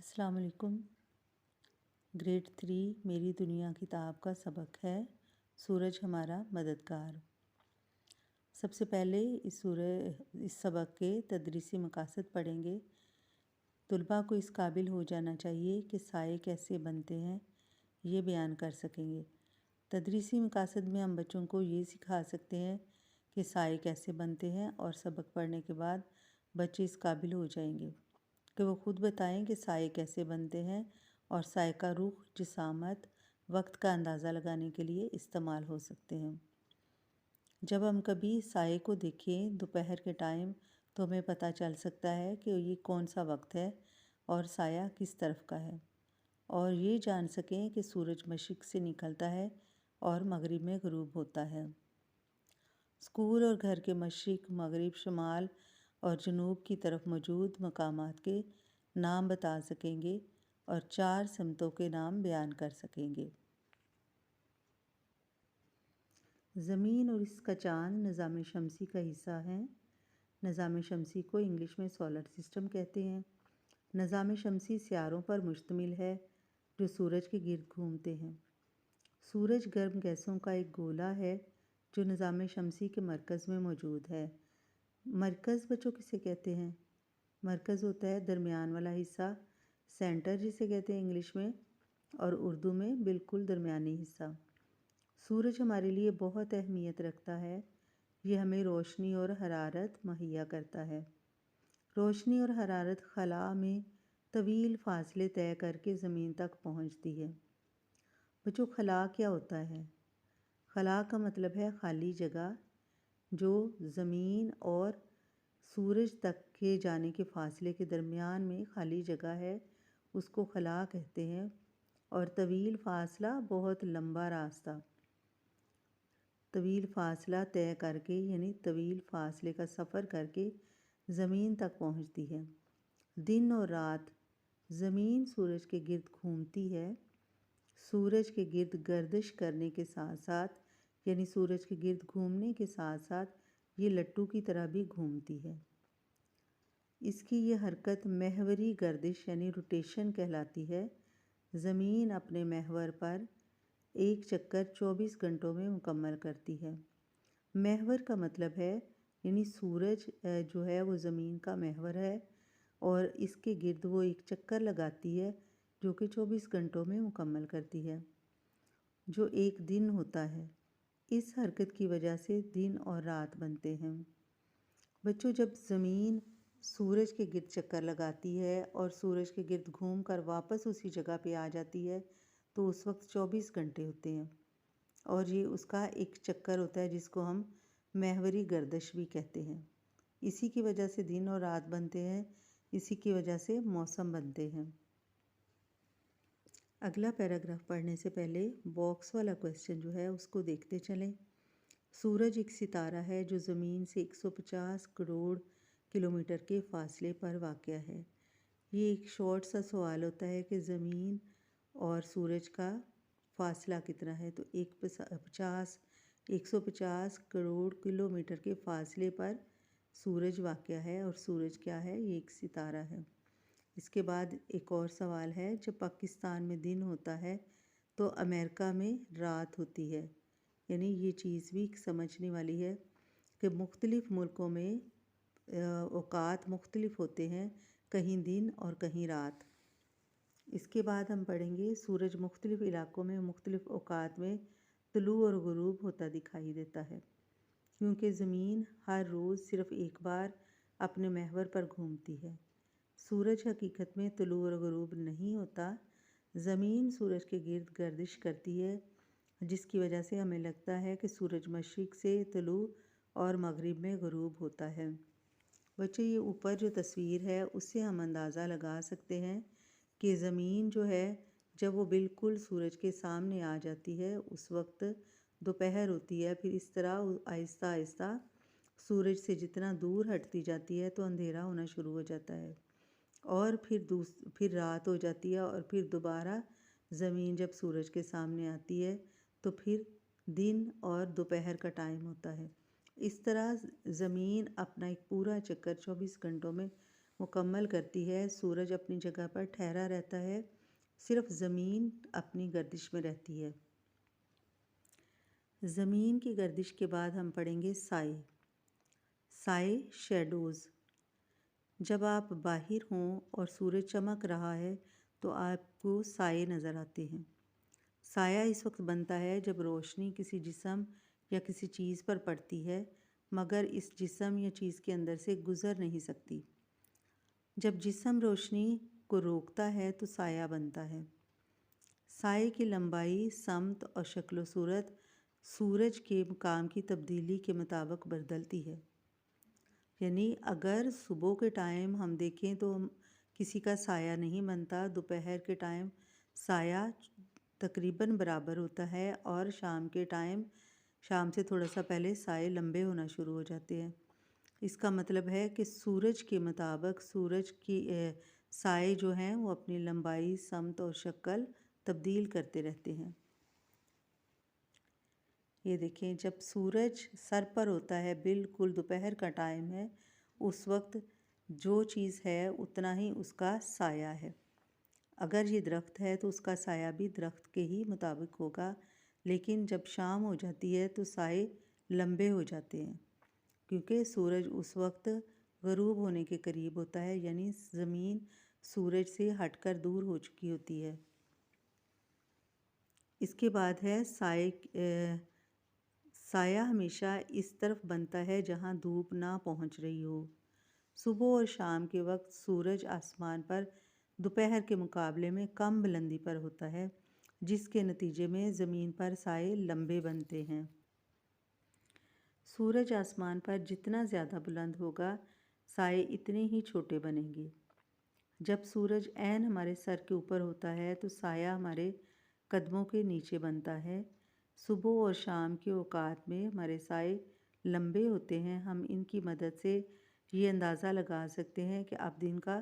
अस्सलाम वालेकुम। ग्रेड 3 मेरी दुनिया किताब का सबक है सूरज हमारा मददगार। सबसे पहले इस सबक के तदरीसी मकासद पढ़ेंगे। तुलबा को इस काबिल हो जाना चाहिए कि साए कैसे बनते हैं ये बयान कर सकेंगे। तदरीसी मकासद में हम बच्चों को ये सिखा सकते हैं कि साए कैसे बनते हैं और सबक पढ़ने के बाद बच्चे इस काबिल हो जाएंगे कि वो ख़ुद बताएं कि साए कैसे बनते हैं और साए का रुख, जिसामत, वक्त का अंदाज़ा लगाने के लिए इस्तेमाल हो सकते हैं। जब हम कभी साए को देखें दोपहर के टाइम तो हमें पता चल सकता है कि ये कौन सा वक्त है और साया किस तरफ का है, और ये जान सकें कि सूरज मशरिक़ से निकलता है और मगरिब में ग़ुरूब होता है। स्कूल और घर के मशरिक़, मगरिब, शुमाल और जनूब की तरफ मौजूद मकामात के नाम बता सकेंगे और 4 समतों के नाम बयान कर सकेंगे। ज़मीन और इसका चाँद निज़ाम शमसी का हिस्सा हैं। निज़ाम शमसी को इंग्लिश में सोलर सिस्टम कहते हैं। निज़ाम शमसी सियारों पर मुश्तमिल है जो सूरज के गिर्द घूमते हैं। सूरज गर्म गैसों का एक गोला है जो निज़ाम शमसी के मरकज़ में मौजूद है। मरकज़ बच्चों किसे कहते हैं? मरकज़ होता है दरमियान वाला हिस्सा, सेंटर जिसे कहते हैं इंग्लिश में, और उर्दू में बिल्कुल दरमियानी हिस्सा। सूरज हमारे लिए बहुत अहमियत रखता है। ये हमें रोशनी और हरारत मुहैया करता है। रोशनी और हरारत खला में तवील फ़ासले तय करके ज़मीन तक पहुँचती है। बच्चों, खला क्या होता है? खला का मतलब है खाली जगह। जो ज़मीन और सूरज तक के जाने के फ़ासले के दरमियान में खाली जगह है उसको खला कहते हैं। और तवील फ़ासला बहुत लंबा रास्ता, तवील फ़ासला तय करके यानी तवील फ़ासले का सफ़र करके ज़मीन तक पहुंचती है। दिन और रात ज़मीन सूरज के गिर्द घूमती है। सूरज के गिर्द गर्दिश करने के साथ साथ यानी सूरज के गिर्द घूमने के साथ साथ ये लट्टू की तरह भी घूमती है। इसकी ये हरकत महवरी गर्दिश यानी रोटेशन कहलाती है। ज़मीन अपने महवर पर एक चक्कर 24 घंटों में मुकम्मल करती है। महवर का मतलब है यानी सूरज जो है वो ज़मीन का महवर है और इसके गिर्द वो एक चक्कर लगाती है जो कि 24 घंटों में मुकम्मल करती है, जो एक दिन होता है। इस हरकत की वजह से दिन और रात बनते हैं। बच्चों, जब ज़मीन सूरज के गिर्द चक्कर लगाती है और सूरज के गिर्द घूम कर वापस उसी जगह पे आ जाती है तो उस वक्त 24 घंटे होते हैं और ये उसका एक चक्कर होता है जिसको हम महवरी गर्दिश भी कहते हैं। इसी की वजह से दिन और रात बनते हैं, इसी की वजह से मौसम बनते हैं। अगला पैराग्राफ पढ़ने से पहले बॉक्स वाला क्वेश्चन जो है उसको देखते चलें। सूरज एक सितारा है जो ज़मीन से 150 करोड़ किलोमीटर के फासले पर वाक़या है। ये एक शॉर्ट सा सवाल होता है कि ज़मीन और सूरज का फासला कितना है, तो 150 करोड़ किलोमीटर के फासले पर सूरज वाक़या है और सूरज क्या है? ये एक सितारा है। इसके बाद एक और सवाल है, जब पाकिस्तान में दिन होता है तो अमेरिका में रात होती है। यानी ये चीज़ भी समझने वाली है कि मुख्तलिफ़ मुल्कों में औकात मुख्तलिफ़ होते हैं, कहीं दिन और कहीं रात। इसके बाद हम पढ़ेंगे सूरज मुख्तलिफ़ इलाकों में मुख्तलिफ़ औकात में तुलू और ग़ुरूब होता दिखाई देता है, क्योंकि ज़मीन हर रोज़ सिर्फ़ एक बार अपने महवर पर घूमती है। सूरज हकीकत में तुलू और ग़ुरूब नहीं होता। ज़मीन सूरज के गिर्द गर्दिश करती है, जिसकी वजह से हमें लगता है कि सूरज मशरिक़ से तुलू और मगरिब में ग़ुरूब होता है। बच्चों, ये ऊपर जो तस्वीर है उससे हम अंदाज़ा लगा सकते हैं कि ज़मीन जो है जब वो बिल्कुल सूरज के सामने आ जाती है उस वक्त दोपहर होती है। फिर इस तरह आहिस्ता आहिस्ता सूरज से जितना दूर हटती जाती है तो अंधेरा होना शुरू हो जाता है और फिर रात हो जाती है और फिर दोबारा ज़मीन जब सूरज के सामने आती है तो फिर दिन और दोपहर का टाइम होता है। इस तरह ज़मीन अपना एक पूरा चक्कर 24 घंटों में मुकम्मल करती है। सूरज अपनी जगह पर ठहरा रहता है, सिर्फ ज़मीन अपनी गर्दिश में रहती है। ज़मीन की गर्दिश के बाद हम पढ़ेंगे साए। साए शैडोज़। जब आप बाहर हों और सूरज चमक रहा है तो आपको साए नज़र आते हैं। साया इस वक्त बनता है जब रोशनी किसी जिस्म या किसी चीज़ पर पड़ती है मगर इस जिस्म या चीज़ के अंदर से गुज़र नहीं सकती। जब जिस्म रोशनी को रोकता है तो साया बनता है। साए की लंबाई, समत और शक्ल सूरत सूरज के मुकाम की तब्दीली के मुताबिक बदलती है। यानी अगर सुबह के टाइम हम देखें तो किसी का साया नहीं बनता। दोपहर के टाइम साया तकरीबन बराबर होता है और शाम के टाइम, शाम से थोड़ा सा पहले साए लंबे होना शुरू हो जाते हैं। इसका मतलब है कि सूरज के मुताबिक सूरज की साए जो हैं वो अपनी लंबाई, समत और शक्ल तब्दील करते रहते हैं। ये देखें, जब सूरज सर पर होता है, बिल्कुल दोपहर का टाइम है, उस वक्त जो चीज़ है उतना ही उसका साया है। अगर ये दरख्त है तो उसका साया भी दरख्त के ही मुताबिक होगा। लेकिन जब शाम हो जाती है तो साए लंबे हो जाते हैं क्योंकि सूरज उस वक्त गरूब होने के करीब होता है, यानी ज़मीन सूरज से हटकर दूर हो चुकी होती है। इसके बाद है साए। साया हमेशा इस तरफ बनता है जहाँ धूप ना पहुँच रही हो। सुबह और शाम के वक्त सूरज आसमान पर दोपहर के मुकाबले में कम बुलंदी पर होता है, जिसके नतीजे में ज़मीन पर साए लंबे बनते हैं। सूरज आसमान पर जितना ज़्यादा बुलंद होगा, साए इतने ही छोटे बनेंगे। जब सूरज ऐन हमारे सर के ऊपर होता है तो साया हमारे कदमों के नीचे बनता है। सुबह और शाम के औकात में हमारे साए लंबे होते हैं। हम इनकी मदद से ये अंदाज़ा लगा सकते हैं कि अब दिन का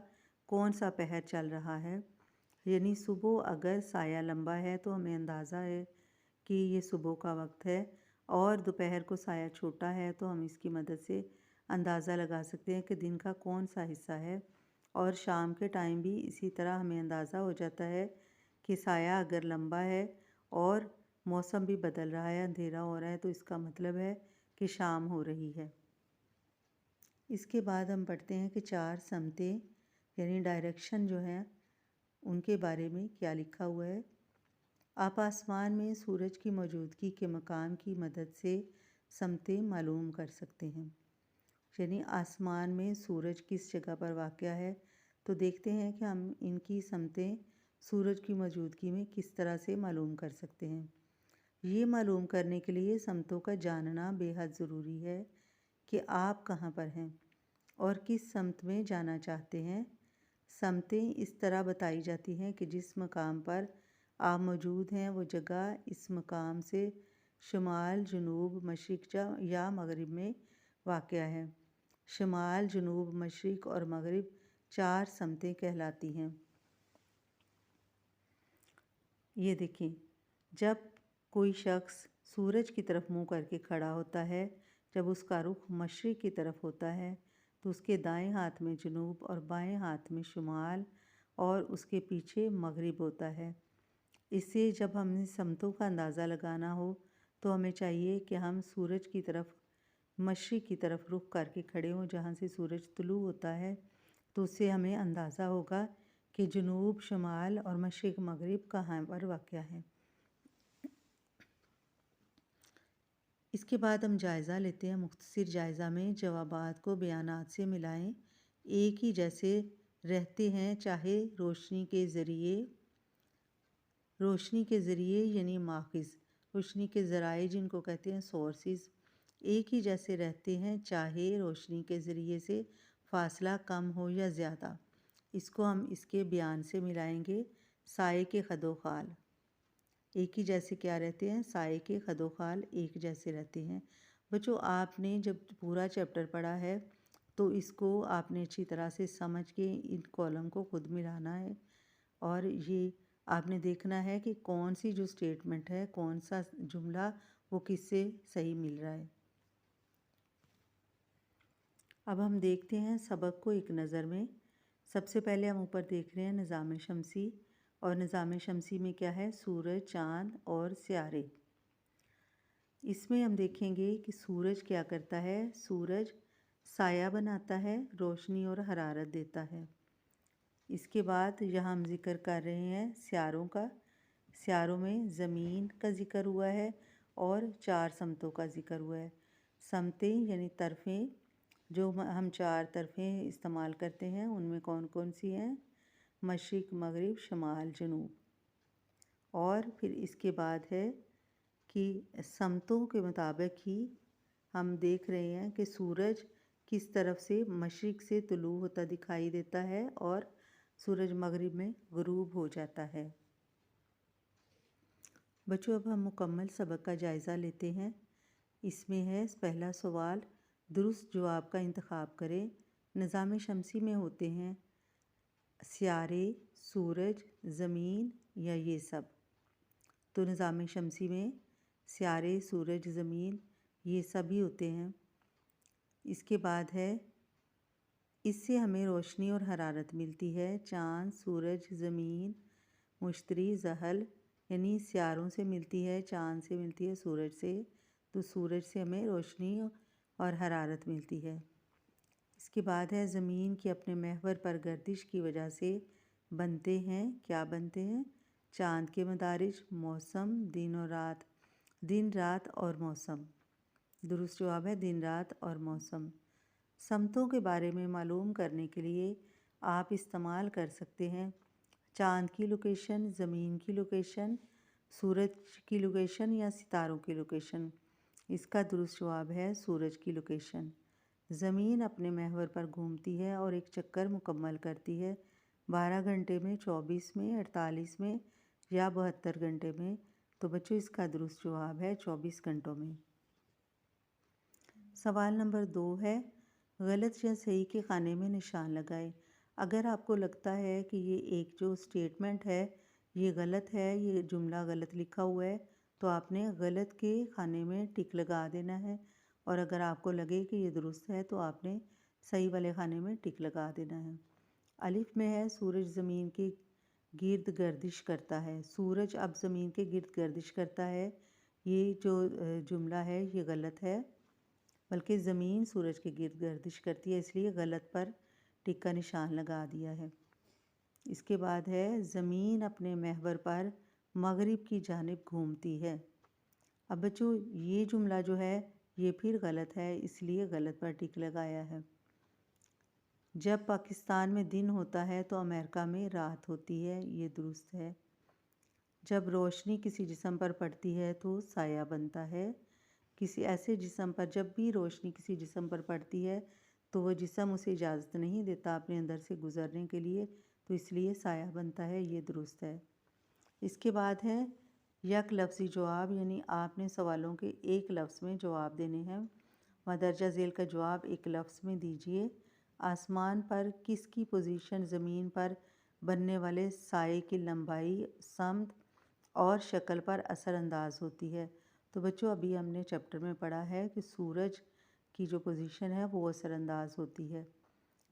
कौन सा पहर चल रहा है। यानी सुबह अगर साया लंबा है तो हमें अंदाज़ा है कि ये सुबह का वक्त है, और दोपहर को साया छोटा है तो हम इसकी मदद से अंदाज़ा लगा सकते हैं कि दिन का कौन सा हिस्सा है। और शाम के टाइम भी इसी तरह हमें अंदाज़ा हो जाता है कि साया अगर लंबा है और मौसम भी बदल रहा है, अंधेरा हो रहा है, तो इसका मतलब है कि शाम हो रही है। इसके बाद हम पढ़ते हैं कि चार समतें यानी डायरेक्शन जो हैं उनके बारे में क्या लिखा हुआ है। आप आसमान में सूरज की मौजूदगी के मकाम की मदद से समतें मालूम कर सकते हैं। यानी आसमान में सूरज किस जगह पर वाक़या है, तो देखते हैं कि हम इनकी समतें सूरज की मौजूदगी में किस तरह से मालूम कर सकते हैं। ये मालूम करने के लिए समतों का जानना बेहद ज़रूरी है कि आप कहाँ पर हैं और किस समत में जाना चाहते हैं। समतें इस तरह बताई जाती हैं कि जिस मकाम पर आप मौजूद हैं वो जगह इस मकाम से शुमाल, जनूब, मशरिक़ या मगरिब में वाक़या है। शुमाल, जनूब, मशरिक़ और मगरिब चार समतें कहलाती हैं। ये देखें, जब कोई शख्स सूरज की तरफ मुंह करके खड़ा होता है, जब उसका रुख मशरिक़ की तरफ होता है तो उसके दाएं हाथ में जनूब और बाएं हाथ में शुमाल और उसके पीछे मगरिब होता है। इससे जब हमें समतों का अंदाज़ा लगाना हो तो हमें चाहिए कि हम सूरज की तरफ, मशरिक़ की तरफ रुख करके खड़े हों जहाँ से सूरज तुलू होता है। तो उससे हमें अंदाज़ा होगा कि जनूब, शुमाल और मशरिक़, मगरिब कहाँ पर वाक़या है। इसके बाद हम जायज़ा लेते हैं। मुख्तसर जायज़ा में जवाबात को बयानात से मिलाएं। एक ही जैसे रहते हैं चाहे रोशनी के ज़रिए यानी माखिज़, रोशनी के ज़राए जिनको कहते हैं सोर्सेस, एक ही जैसे रहते हैं चाहे रोशनी के ज़रिए से फ़ासला कम हो या ज़्यादा। इसको हम इसके बयान से मिलाएंगे। साए के खदोखाल एक ही जैसे क्या रहते हैं, साए के खदोखाल एक जैसे रहते हैं। बच्चों, आपने जब पूरा चैप्टर पढ़ा है तो इसको आपने अच्छी तरह से समझ के इन कॉलम को खुद मिलाना है और ये आपने देखना है कि कौन सी जो स्टेटमेंट है, कौन सा जुमला वो किससे सही मिल रहा है। अब हम देखते हैं सबक को एक नज़र में। सबसे पहले हम ऊपर देख रहे हैं निज़ाम शमसी, और निज़ाम शमसी में क्या है, सूरज, चाँद और सियारे। इसमें हम देखेंगे कि सूरज क्या करता है। सूरज साया बनाता है, रोशनी और हरारत देता है। इसके बाद यहाँ हम ज़िक्र कर रहे हैं सियारों का। सियारों में ज़मीन का ज़िक्र हुआ है और 4 समतों का ज़िक्र हुआ है। समतें यानी तरफ़ें, जो हम 4 तरफ़ें इस्तेमाल करते हैं, उनमें कौन कौन सी हैं, मशरिक़, मग़रिब, शमाल, जनूब। और फिर इसके बाद है कि समतों के मुताबिक ही हम देख रहे हैं कि सूरज किस तरफ से मशरिक़ से तुलू होता दिखाई देता है और सूरज मग़रिब में ग़ुरूब हो जाता है। बच्चों, अब हम मुकम्मल सबक का जायज़ा लेते हैं। इसमें है पहला सवाल, दुरुस्त जवाब का इंतखाब करें। निज़ाम शमसी में होते हैं सियारे, सूरज, ज़मीन या ये सब। तो निज़ाम शमसी में सियारे, सूरज, ज़मीन ये सभी होते हैं। इसके बाद है इससे हमें रोशनी और हरारत मिलती है। चाँद, सूरज, ज़मीन, मुश्तरी, ज़हल यानी सियारों से मिलती है, चाँद से मिलती है, सूरज से। तो सूरज से हमें रोशनी और हरारत मिलती है। इसके बाद है ज़मीन की अपने महवर पर गर्दिश की वजह से बनते हैं। क्या बनते हैं? चाँद के मदारिज, मौसम, दिन रात और मौसम। दुरुस्त जवाब है दिन रात और मौसम। समतों के बारे में मालूम करने के लिए आप इस्तेमाल कर सकते हैं चाँद की लोकेशन, ज़मीन की लोकेशन, सूरज की लोकेशन या सितारों की लोकेशन। इसका दुरुस्त जवाब है सूरज की लोकेशन। ज़मीन अपने महवर पर घूमती है और एक चक्कर मुकम्मल करती है 12 घंटे में, 24 में, 48 में या 72 घंटे में। तो बच्चों, इसका दुरुस्त जवाब है 24 घंटों में। सवाल नंबर 2 है, गलत या सही के खाने में निशान लगाएं। अगर आपको लगता है कि ये एक जो स्टेटमेंट है ये गलत है, ये जुमला गलत लिखा हुआ है, तो आपने गलत के खाने में टिक लगा देना है। और अगर आपको लगे कि ये दुरुस्त है तो आपने सही वाले खाने में टिक लगा देना है। अलिफ में है सूरज ज़मीन के गिर्द गर्दिश करता है। सूरज अब ज़मीन के गिर्द गर्दिश करता है, ये जो जुमला है ये गलत है, बल्कि ज़मीन सूरज के गिर्द गर्दिश करती है, इसलिए गलत पर टिक का निशान लगा दिया है। इसके बाद है ज़मीन अपने महवर पर मग़रिब की जानिब घूमती है। अब बच्चों, ये जुमला जो है ये फिर गलत है, इसलिए गलत पर टिक लगाया है। जब पाकिस्तान में दिन होता है तो अमेरिका में रात होती है, ये दुरुस्त है। जब रोशनी किसी जिस्म पर पड़ती है तो साया बनता है। किसी ऐसे जिस्म पर जब भी रोशनी किसी जिस्म पर पड़ती है तो वह जिस्म उसे इजाज़त नहीं देता अपने अंदर से गुज़रने के लिए, तो इसलिए साया बनता है, ये दुरुस्त है। इसके बाद है यक लफ्ज़ी जवाब, यानी आपने सवालों के एक लफ्ज़ में जवाब देने हैं। मदरजा झेल का जवाब एक लफ्ज़ में दीजिए। आसमान पर किसकी पोजीशन ज़मीन पर बनने वाले साए की लंबाई, समत और शक्ल पर असरअंदाज होती है। तो बच्चों, अभी हमने चैप्टर में पढ़ा है कि सूरज की जो पोजीशन है वो असरअंदाज होती है।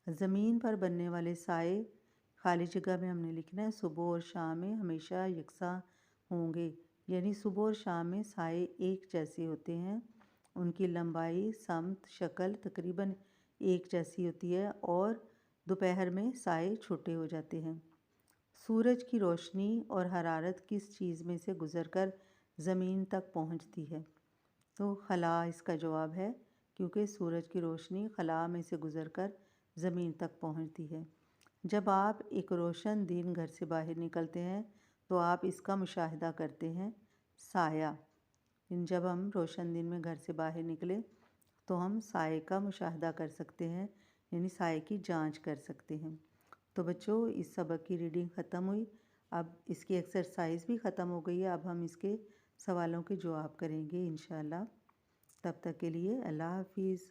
ज़मीन पर बनने वाले साए खाली जगह में हमने लिखना है सुबह और शाम में हमेशा यकसा होंगे, यानी सुबह और शाम में साए एक जैसे होते हैं। उनकी लंबाई, समत, शक्ल तकरीबन एक जैसी होती है और दोपहर में साए छोटे हो जाते हैं। सूरज की रोशनी और हरारत किस चीज़ में से गुज़रकर ज़मीन तक पहुंचती है? तो खला इसका जवाब है, क्योंकि सूरज की रोशनी खला में से गुज़रकर ज़मीन तक पहुंचती है। जब आप एक रोशन दिन घर से बाहर निकलते हैं तो आप इसका मुशाहिदा करते हैं, साया। जब हम रोशन दिन में घर से बाहर निकले तो हम साए का मुशाहिदा कर सकते हैं, यानी साए की जांच कर सकते हैं। तो बच्चों, इस सबक की रीडिंग ख़त्म हुई। अब इसकी एक्सरसाइज भी ख़त्म हो गई है। अब हम इसके सवालों के जवाब करेंगे इंशाल्लाह। तब तक के लिए अल्लाह हाफिज़।